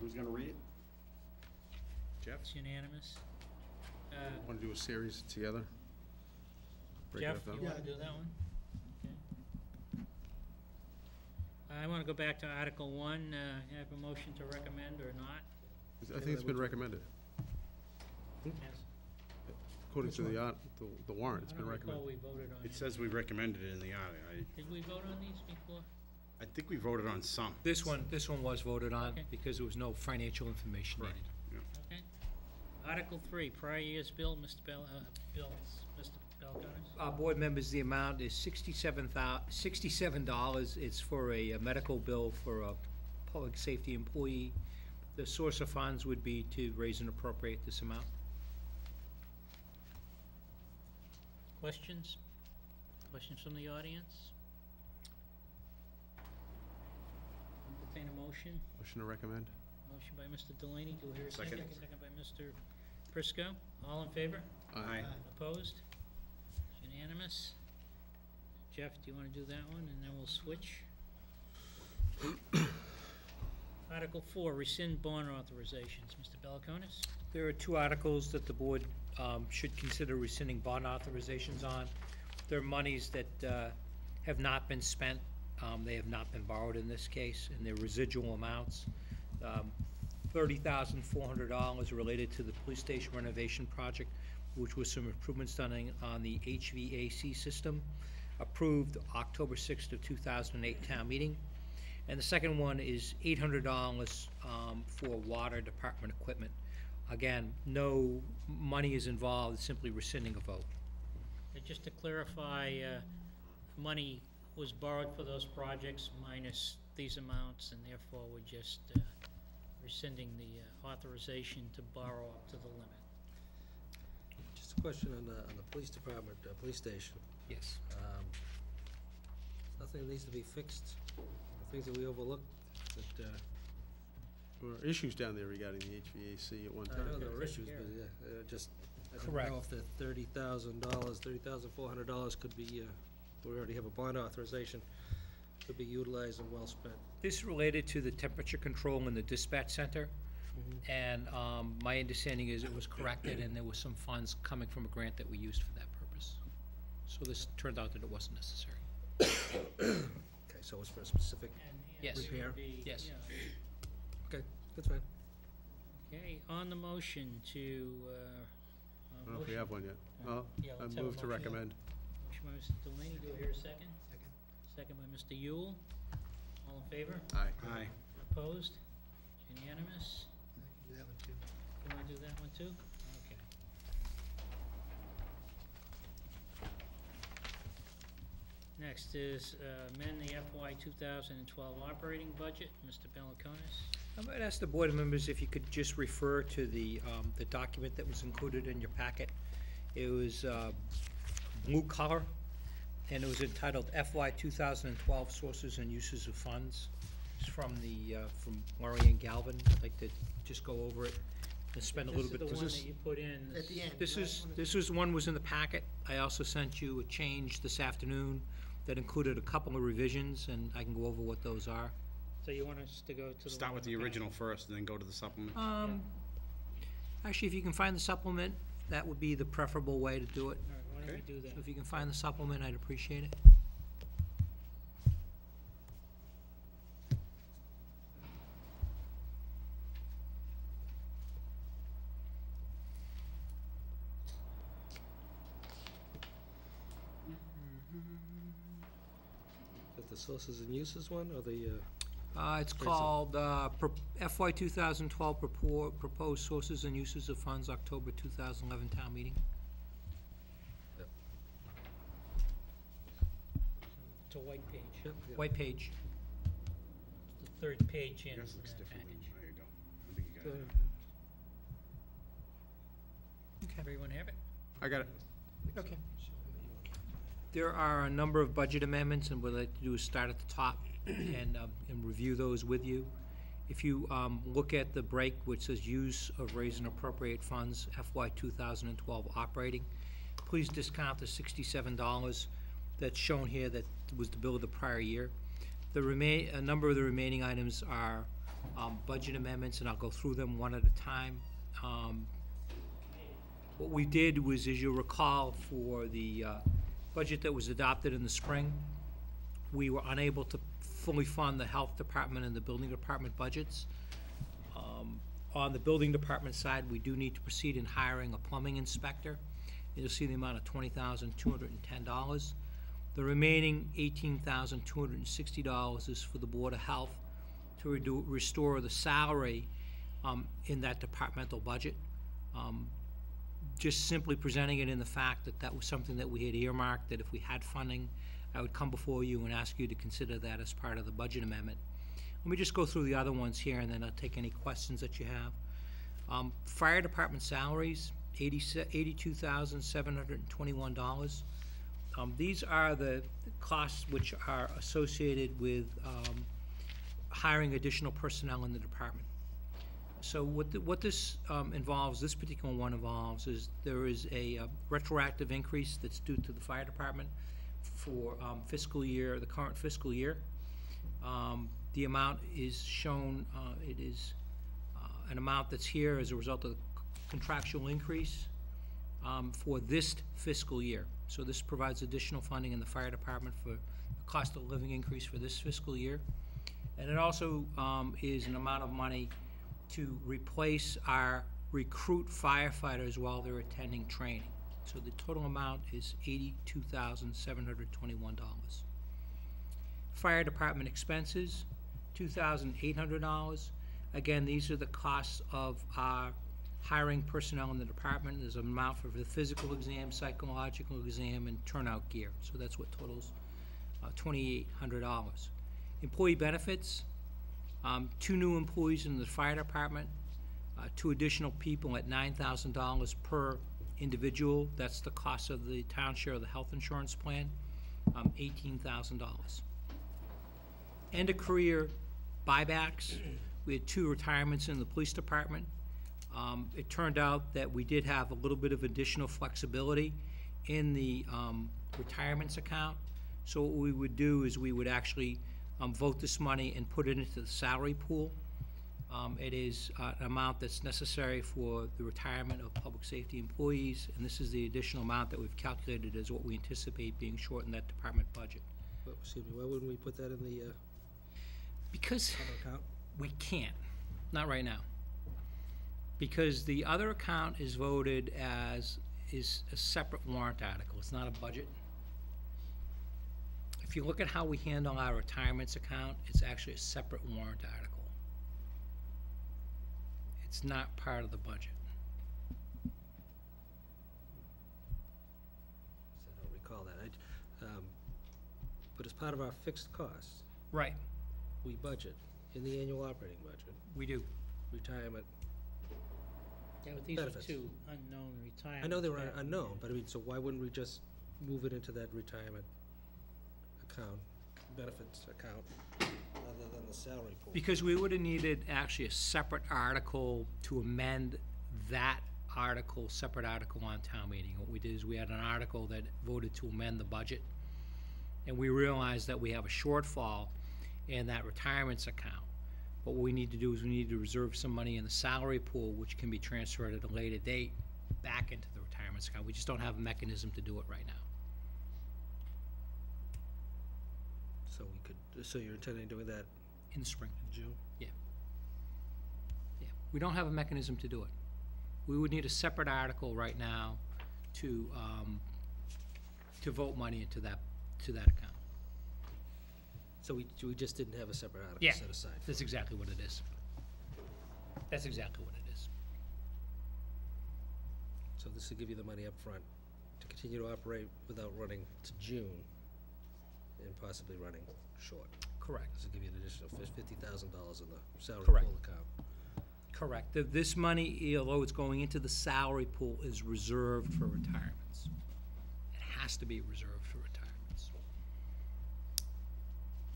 Who's gonna read it? Jeff? It's unanimous. Want to do a series together? Break it Jeff, up, though? you want to do that one? Okay. I want to go back to Article 1. Have a motion to recommend or not? I think it's been recommended. Yes. According to the warrant, it's I been don't recall recommended. we voted on It it. says we recommended it in the article. Did we vote on these before? I think we voted on some. This one was voted on Okay. because there was no financial information Correct. needed. Okay. Article 3, prior year's bill, Mr. Belconis. Board members, the amount is $67. It's for a medical bill for a public safety employee. The source of funds would be to raise and appropriate this amount. Questions? Questions from the audience? Entertain a motion. Motion to recommend? Motion by Mr. Delaney. Do I hear a second? Second. Second by Mr. Prisco. All in favor? Aye. Opposed? Unanimous. Jeff, do you want to do that one, and then we'll switch? Article 4, rescind bond authorizations. Mr. Belconis? There are two articles that the board should consider rescinding bond authorizations on. They're monies that have not been spent. They have not been borrowed in this case, and they're residual amounts. $30,400 related to the police station renovation project, which was some improvements done on the HVAC system, approved October 6th of 2008 town meeting. And the second one is $800 for water department equipment. Again, no money is involved, it's simply rescinding a vote. Just to clarify, money was borrowed for those projects minus these amounts, and therefore we're just rescinding the authorization to borrow up to the limit. Just a question on the police department, police station. Yes. Nothing that needs to be fixed, things that we overlooked that, There were issues down there regarding the HVAC at one I know time. there were Taken issues, care but of. I didn't Correct. know if the $30,400 could be, we already have a bond authorization, could be utilized and well spent. This related to the temperature control in the dispatch center, and my understanding is it was corrected and there was some funds coming from a grant that we used for that purpose. So this turned out that it wasn't necessary. Okay, so it's for a specific, And Yes. it would Repair? be, Yes. yeah. okay, that's fine. Okay, on the motion to, I don't know if we have one yet. Well, Yeah, I let's have a move to motion. recommend. motion by Mr. Delaney, do I hear a second? Second. Second by Mr. Yule. All in favor? Aye. Aye. Opposed? Unanimous? Do that one too. You wanna do that one too? Okay. Next is amend the FY 2012 operating budget. Mr. Belconis. I might ask the board members if you could just refer to the document that was included in your packet. It was blue color, and it was entitled FY 2012 Sources and Uses of Funds. It's from Murray and Galvin. I'd like to just go over it and spend a little bit. This is the one that you put in. At the end. This is one was in the packet. I also sent you a change this afternoon that included a couple of revisions, and I can go over what those are. So you want us to go to the Start one with in the back? original first, and then go to the supplement. Actually, if you can find the supplement, that would be the preferable way to do it. All right, why don't Okay. we do that? So if you can find the supplement, I'd appreciate it. Is that the sources and uses one, or the, It's Great, so- called FY 2012 Proposed Sources and Uses of Funds, October 2011 Town Meeting. It's a white page. yep, yep. White page. The third page in Yours looks that different. package. There you go. I think you got it. Everyone have it? I got it. Okay. There are a number of budget amendments, and what I'd like to do is start at the top and review those with you. If you look at the break, which says use of raise and appropriate funds, FY 2012 operating, please discount the $67 that's shown here that was the bill of the prior year. A number of the remaining items are budget amendments, and I'll go through them one at a time. What we did was, as you'll recall, for the budget that was adopted in the spring, we were unable to fully fund the health department and the building department budgets. On the building department side, we do need to proceed in hiring a plumbing inspector. You'll see the amount of $20,210. The remaining $18,260 is for the Board of Health to restore the salary in that departmental budget. Just simply presenting it in the fact that that was something that we had earmarked, that if we had funding, I would come before you and ask you to consider that as part of the budget amendment. Let me just go through the other ones here, and then I'll take any questions that you have. Fire department salaries, $82,721. These are the costs which are associated with hiring additional personnel in the department. So what this involves, this particular one involves, is there is a retroactive increase that's due to the fire department for fiscal year, the current fiscal year. The amount is shown, it is an amount that's here as a result of the contractual increase for this fiscal year. So this provides additional funding in the fire department for the cost of living increase for this fiscal year. And it also is an amount of money to replace our recruit firefighters while they're attending training. So the total amount is $82,721. Fire department expenses, $2,800. Again, these are the costs of our hiring personnel in the department. There's an amount for the physical exam, psychological exam, and turnout gear. So that's what totals $2,800. Employee benefits, 2 new employees in the fire department, 2 additional people at $9,000 per individual. That's the cost of the town share of the health insurance plan, $18,000. End of career buybacks. We had 2 retirements in the police department. It turned out that we did have a little bit of additional flexibility in the retirements account. So what we would do is we would actually vote this money and put it into the salary pool. It is an amount that's necessary for the retirement of public safety employees, and this is the additional amount that we've calculated as what we anticipate being short in that department budget. Well, excuse me, why wouldn't we put that in the Because other account? we can't, not right now. Because the other account is voted as, is a separate warrant article, it's not a budget. If you look at how we handle our retirements account, it's actually a separate warrant article. It's not part of the budget. I don't recall that. But as part of our fixed costs, Right, we budget in the annual operating budget, we do. retirement. Yeah, but these Benefits. are 2 unknown retirements. I know they were there. unknown, but I mean, so why wouldn't we just move it into that retirement account, benefits account, other than the salary pool? Because we would have needed actually a separate article to amend that article, separate article on town meeting. What we did is we had an article that voted to amend the budget, and we realized that we have a shortfall in that retirements account. What we need to do is we need to reserve some money in the salary pool, which can be transferred at a later date back into the retirements account. We just don't have a mechanism to do it right now. So we could, so you're intending doing that In the spring, in June? yeah. We don't have a mechanism to do it. We would need a separate article right now to vote money into that account. So we just didn't have a separate article Yeah. set aside? That's exactly what it is. That's exactly what it is. So this will give you the money up front to continue to operate without running to June and possibly running short. Correct. This will give you an additional $50,000 in the salary Correct. pool account. Correct. This money, although it's going into the salary pool, is reserved for retirements. It has to be reserved for retirements.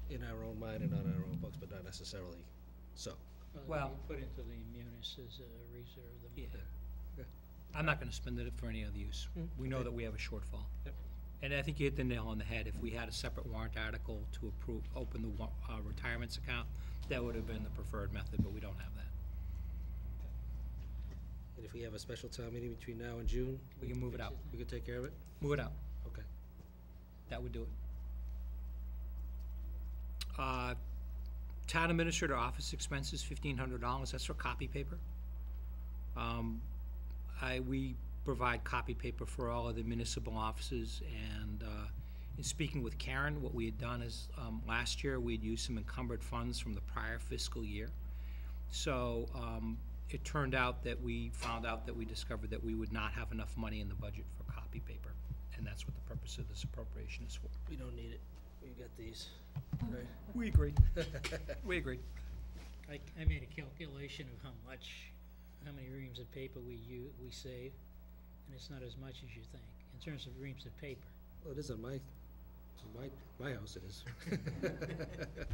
In our own mind and on our own books, but not necessarily so. Well- You put into the munis as a reserve. Yeah. I'm not gonna spend it for any other use. We know that we have a shortfall. And I think you hit the nail on the head. If we had a separate warrant article to open the retirements account, that would have been the preferred method, but we don't have that. And if we have a special town meeting between now and June, We can move it out. we could take care of it? Move it out. Okay. That would do it. Town administrator office expenses, $1,500. That's for copy paper. We provide copy paper for all of the municipal offices, and in speaking with Karen, what we had done is, last year, we'd used some encumbered funds from the prior fiscal year. So, it turned out that we discovered that we would not have enough money in the budget for copy paper, and that's what the purpose of this appropriation is for. We don't need it. We got these. Right. We agree. We agree. I made a calculation of how many reams of paper we save, and it's not as much as you think, in terms of reams of paper. Well, it is on my house, it is.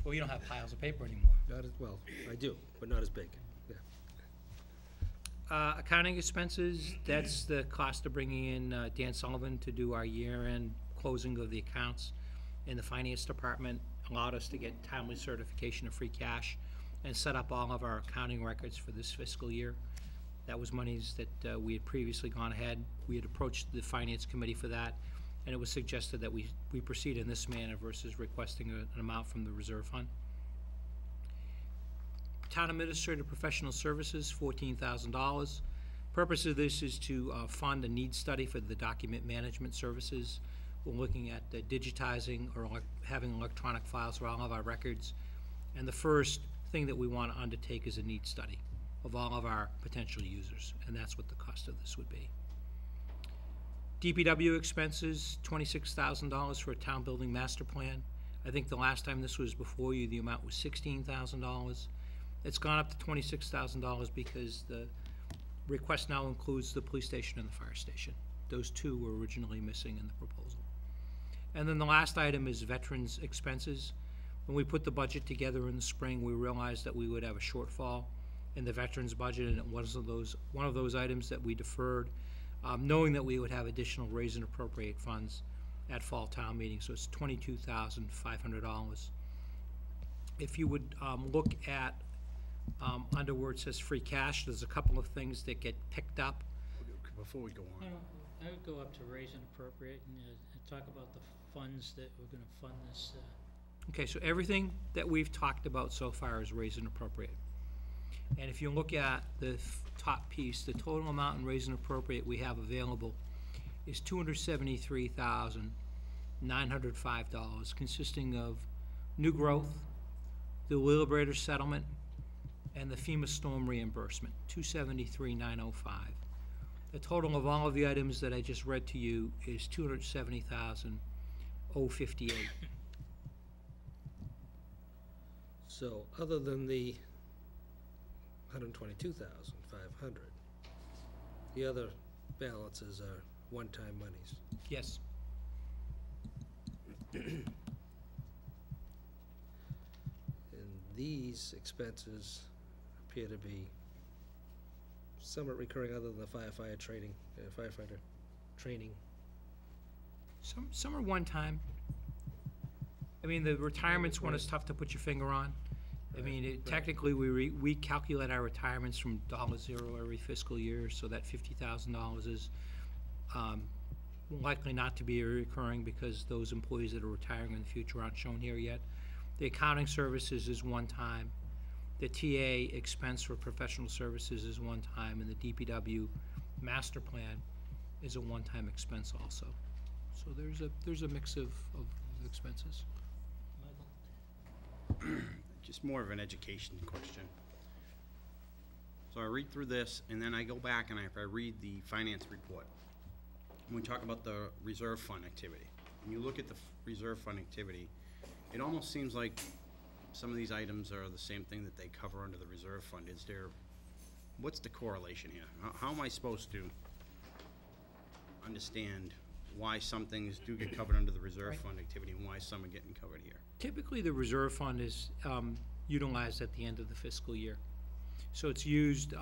Well, you don't have piles of paper anymore. Not as, well, I do, but not as big, yeah. Accounting expenses, that's the cost of bringing in Dan Sullivan to do our year-end closing of the accounts in the finance department, allowed us to get timely certification of free cash and set up all of our accounting records for this fiscal year. That was monies that we had previously gone ahead. We had approached the finance committee for that, and it was suggested that we proceed in this manner versus requesting an amount from the reserve fund. Town administrator professional services, $14,000. Purpose of this is to fund a needs study for the document management services. We're looking at digitizing or having electronic files for all of our records. And the first thing that we want to undertake is a needs study of all of our potential users, and that's what the cost of this would be. DPW expenses, $26,000 for a town building master plan. I think the last time this was before you, the amount was $16,000. It's gone up to $26,000 because the request now includes the police station and the fire station. Those two were originally missing in the proposal. And then the last item is veterans expenses. When we put the budget together in the spring, we realized that we would have a shortfall in the veterans budget, and it was one of those items that we deferred, knowing that we would have additional raise and appropriate funds at fall town meeting, so it's $22,500. If you would look at under where it says free cash, there's a couple of things that get picked up. Before we go on, I would go up to raise and appropriate and talk about the funds that we're gonna fund this. Okay, so everything that we've talked about so far is raise and appropriate. And if you look at the top piece, the total amount in raise and appropriate we have available is $273,905, consisting of new growth, the Liberator settlement, and the FEMA storm reimbursement, $273,905. The total of all of the items that I just read to you is $270,058. So, other than the 122,500, the other balances are one-time monies. Yes. And these expenses appear to be somewhat recurring other than the firefighter training. Some are one time. I mean, the retirements one is tough to put your finger on. I mean, technically, we calculate our retirements from $0 every fiscal year, so that $50,000 is likely not to be recurring because those employees that are retiring in the future aren't shown here yet. The accounting services is one time. The TA expense for professional services is one time, and the DPW master plan is a one-time expense also. So there's a mix of expenses. Michael? just more of an education question. So I read through this, and then I go back and I read the finance report. And we talk about the reserve fund activity. When you look at the reserve fund activity, it almost seems like some of these items are the same thing that they cover under the reserve fund. What's the correlation here? How am I supposed to understand why some things do get covered under the reserve fund activity and why some are getting covered here? Typically, the reserve fund is utilized at the end of the fiscal year. So it's used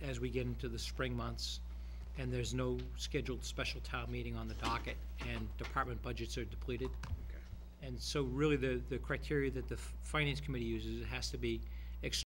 as we get into the spring months and there's no scheduled special town meeting on the docket, and department budgets are depleted. Okay. And so really, the criteria that the Finance Committee uses, it has to be